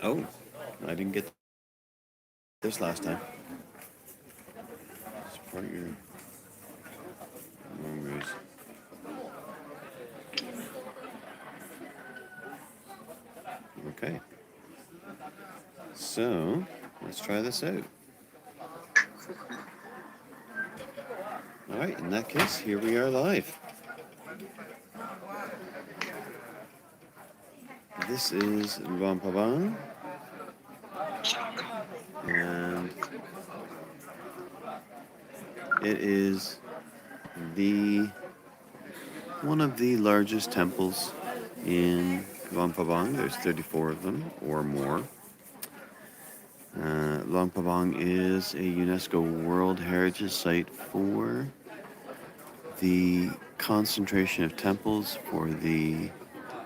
Oh, I didn't get this last time. Support your language. Okay, so let's try this out. All right, in that case, here we are live. This is Luang Prabang, and it is the one of the largest temples in Luang Prabang. There's 34 of them or more. Luang Prabang is a UNESCO World Heritage Site for the concentration of temples, for the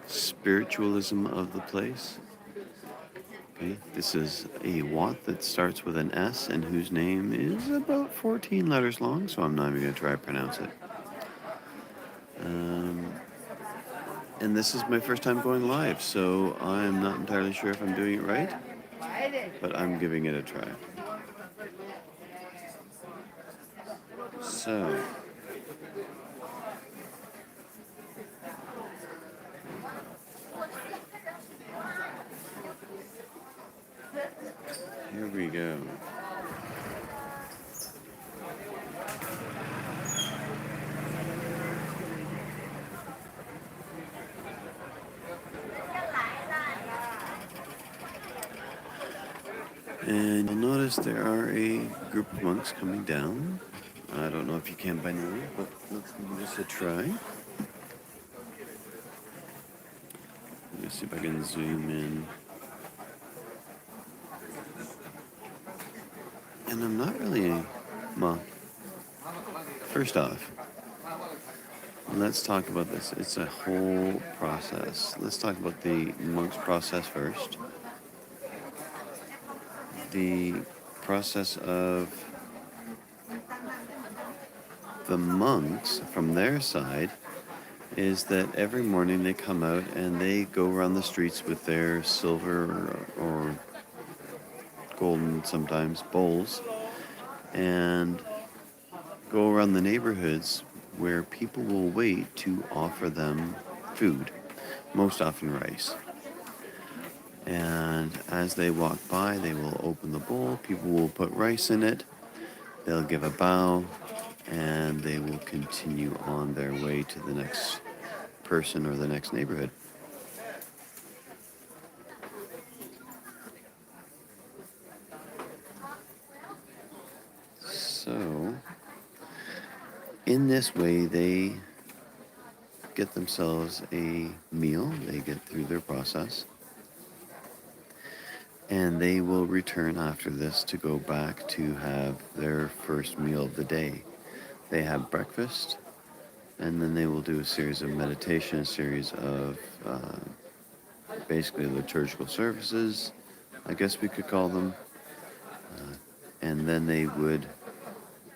spiritualism of the place. Okay, this is a Wat that starts with an S and whose name is about 14 letters long, so I'm not even going to try to pronounce it. Um, and this is my first time going live, so I'm not entirely sure if I'm doing it right, but I'm giving it a try. So, here we go. And you'll notice there are a group of monks coming down. I don't know if you can by now, but let's give this a try. Let me see if I can zoom in. And I'm not really, well, first off, let's talk about this. It's a whole process. Let's talk about the monk's process first. The process of the monks from their side is that every morning they come out and they go around the streets with their silver or golden sometimes bowls and go around the neighborhoods where people will wait to offer them food, most often rice. And as they walk by, they will open the bowl, people will put rice in it, they'll give a bow, and they will continue on their way to the next person or the next neighborhood. So, in this way, they get themselves a meal, they get through their process, and they will return after this to go back to have their first meal of the day. They have breakfast, and then they will do a series of meditation, a series of basically liturgical services, I guess we could call them. And then they would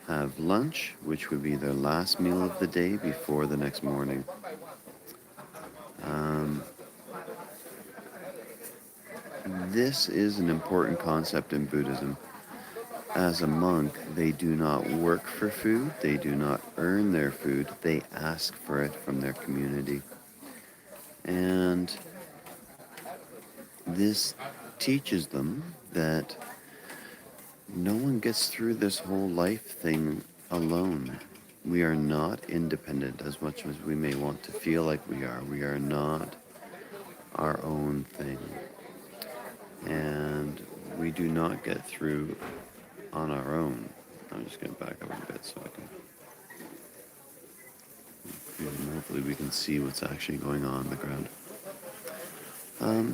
have lunch, which would be their last meal of the day before the next morning. Um, this is an important concept in Buddhism. As a monk, they do not work for food, they do not earn their food, they ask for it from their community. And this teaches them that no one gets through this whole life thing alone. We are not independent as much as we may want to feel like we are. We are not our own thing. And we do not get through on our own. I'm just going to back up a bit so I can. Hopefully, we can see what's actually going on the ground.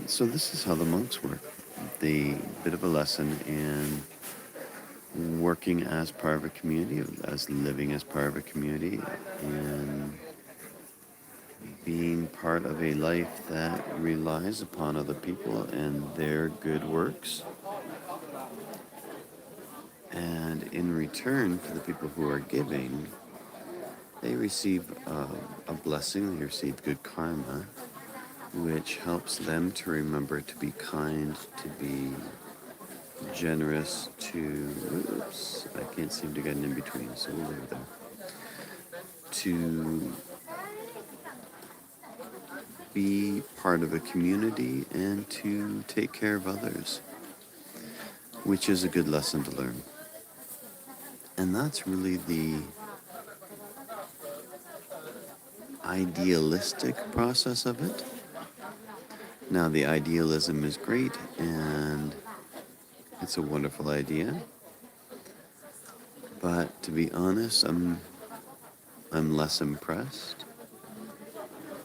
So, this is how the monks work. The bit of a lesson in working as part of a community, as living as part of a community, and being part of a life that relies upon other people and their good works. And in return, for the people who are giving, they receive a blessing, they receive good karma, which helps them to remember to be kind, to be generous, to, oops, I can't seem to get an in between, so we'll leave it there, to be part of a community and to take care of others, which is a good lesson to learn. And that's really the idealistic process of it. Now, the idealism is great and it's a wonderful idea, but to be honest, I'm less impressed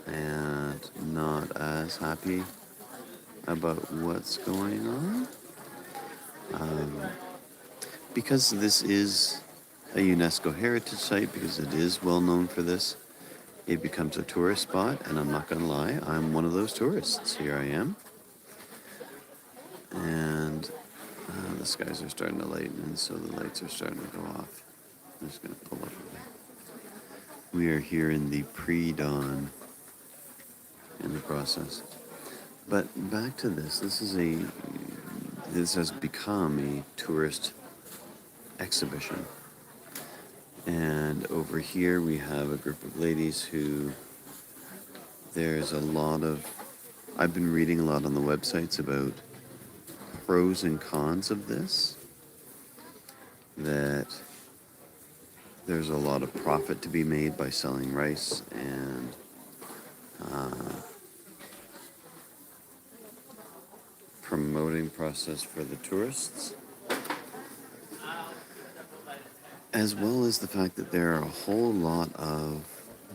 and not as happy about what's going on. Because this is a UNESCO heritage site, because it is well known for this, it becomes a tourist spot, and I'm not gonna lie, I'm one of those tourists. Here I am. And the skies are starting to lighten, and so the lights are starting to go off. I'm just gonna pull up a bit. We are here in the pre-dawn in the process. But back to this. This has become a tourist exhibition. And over here we have a group of ladies who there's a lot of, I've been reading a lot on the websites about pros and cons of this, that there's a lot of profit to be made by selling rice and promoting process for the tourists, as well as the fact that there are a whole lot of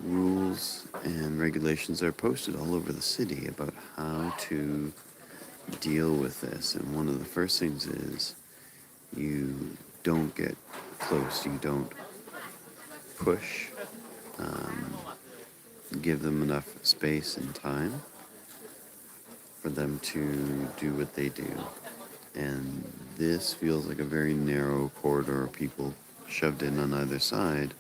rules and regulations that are posted all over the city about how to deal with this. And one of the first things is you don't get close, you don't push, give them enough space and time for them to do what they do. And this feels like a very narrow corridor of people shoved in on either side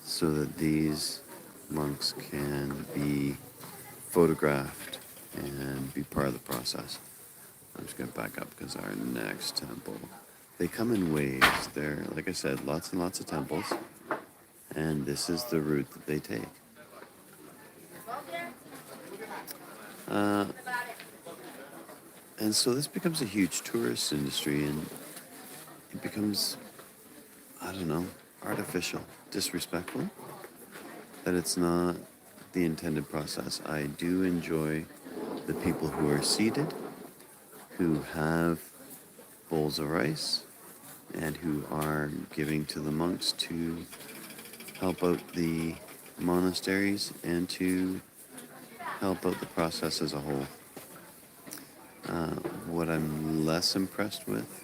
so that these monks can be photographed and be part of the process. I'm just going to back up because our next temple, they come in waves. There, like I said, lots and lots of temples, and this is the route that they take. And so this becomes a huge tourist industry, and it becomes, I don't know, artificial, disrespectful, that it's not the intended process. I do enjoy the people who are seated, who have bowls of rice, and who are giving to the monks to help out the monasteries and to help out the process as a whole. What I'm less impressed with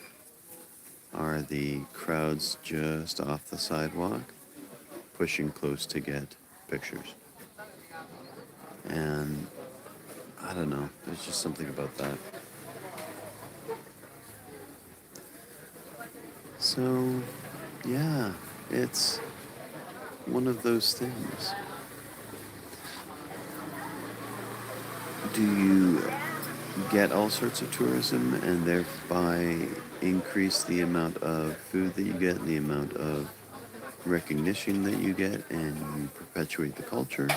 are the crowds just off the sidewalk pushing close to get pictures. And I don't know, there's just something about that. So, yeah, it's one of those things. Do you get all sorts of tourism and thereby increase the amount of food that you get and the amount of recognition that you get, and you perpetuate the culture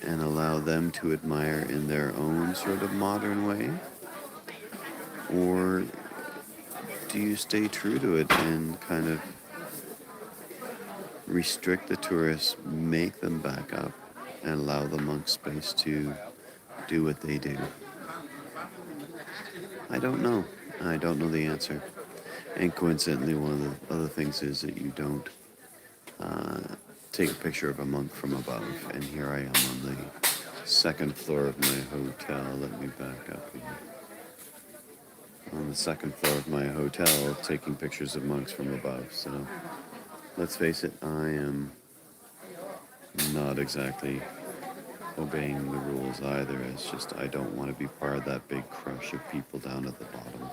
and allow them to admire in their own sort of modern way? Or do you stay true to it and kind of restrict the tourists, make them back up, and allow the monks space to do what they do? I don't know. I don't know the answer. And coincidentally, one of the other things is that you don't take a picture of a monk from above. And here I am on the second floor of my hotel. Let me back up here. On the second floor of my hotel, taking pictures of monks from above. So let's face it, I am not exactly obeying the rules either. It's just I don't want to be part of that big crush of people down at the bottom.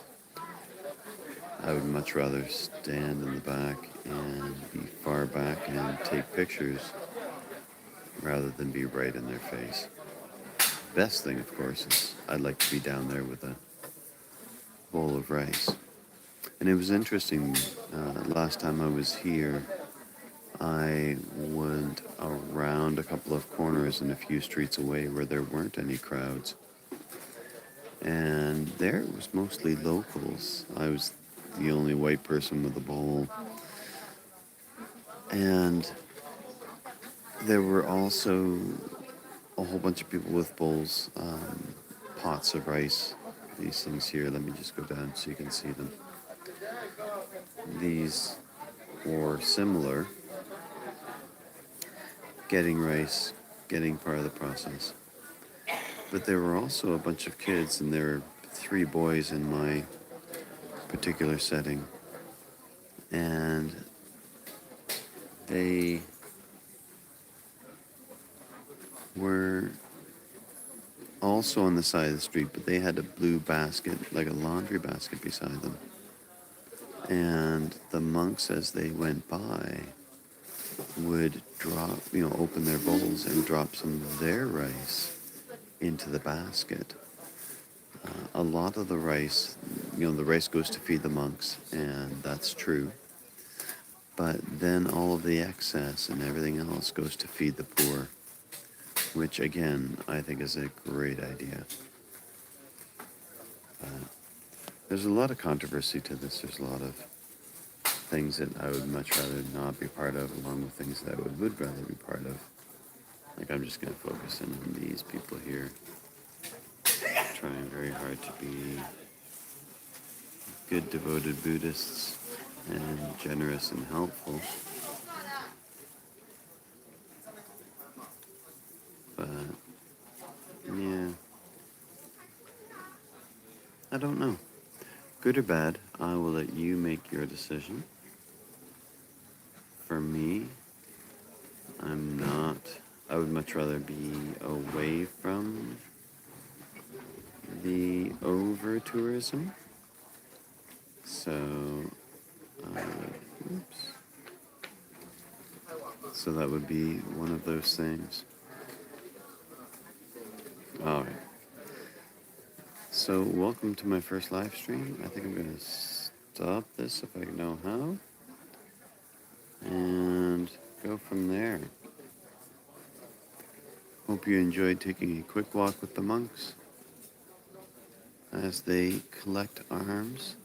I would much rather stand in the back and be far back and take pictures rather than be right in their face. Best thing, of course, is I'd like to be down there with a bowl of rice. And it was interesting, last time I was here, I went around a couple of corners and a few streets away where there weren't any crowds. And there it was mostly locals. I was the only white person with a bowl. And there were also a whole bunch of people with bowls, pots of rice. These things here, let me just go down so you can see them. These, or similar, getting rice, getting part of the process. But there were also a bunch of kids, and there were 3 boys in my particular setting. And they were also on the side of the street, but they had a blue basket, like a laundry basket beside them. And the monks, as they went by, would drop, open their bowls and drop some of their rice into the basket. A lot of the rice, the rice goes to feed the monks, and that's true. But then all of the excess and everything else goes to feed the poor, which again, I think is a great idea. There's a lot of controversy to this. There's a lot of things that I would much rather not be part of, along with things that I would rather be part of. Like, I'm just going to focus in on these people here, trying very hard to be good, devoted Buddhists and generous and helpful. But, yeah, I don't know. Good or bad, I will let you make your decision. For me, I would much rather be away from the over-tourism. So, so that would be one of those things. All right. So, welcome to my first live stream. I think I'm going to stop this if I know how. And go from there. Hope you enjoyed taking a quick walk with the monks as they collect alms,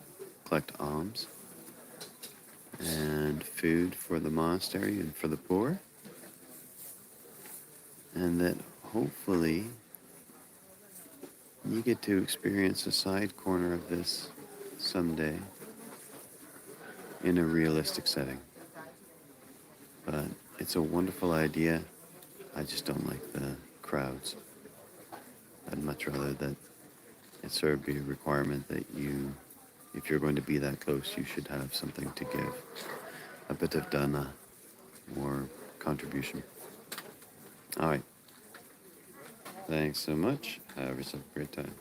and food for the monastery and for the poor. And that hopefully you get to experience a side corner of this someday in a realistic setting. But it's a wonderful idea. I just don't like the crowds. I'd much rather that it sort of be a requirement that you, if you're going to be that close, you should have something to give. A bit of dana or contribution. All right. Thanks so much. Have yourself a great time.